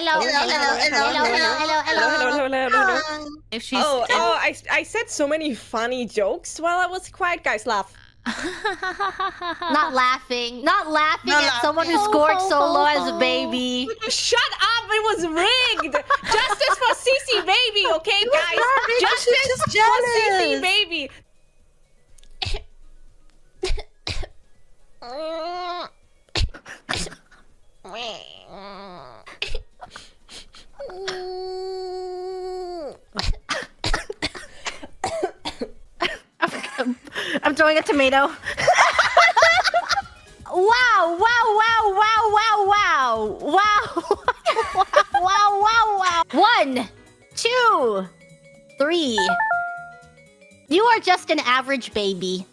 Hello. Hello. If she's I said so many funny jokes while I was quiet. Guys, laugh. Not laughing at someone who scored solo as a baby. Shut up! It was rigged. Justice for Ceci baby, okay, guys? Justice for Ceci baby. I'm throwing a tomato. Wow. 1, 2, 3. You are just an average baby.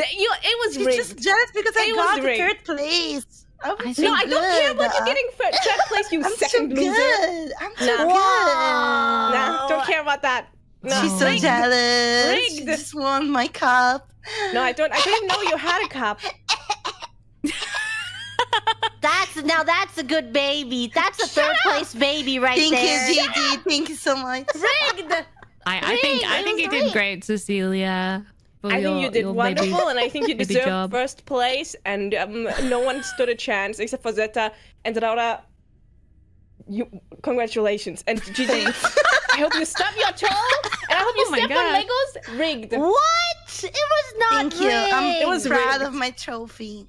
It was She's rigged. just jealous because I It got was the rigged. 3rd place. No, I don't care about you getting third place, you I'm second too loser. good. I'm too Nah. good. Nah, don't care about that. No. She's so Rigged. jealous. Rigged. She just won my cup. No, I don't even know you had a cup. That's a good baby. That's a third place baby right Thank there. you, Gigi. Thank you so much. Rigged. I think you did great, Cecilia. I think you did wonderful, and I think you baby deserve job. first place, and no one stood a chance except for Zeta and Laura. Congratulations, and Gigi. I hope you stub your toe, and I hope you Oh my step on God. Legos. Rigged. What? It was not Thank you. I'm It was proud rigged. of my trophy.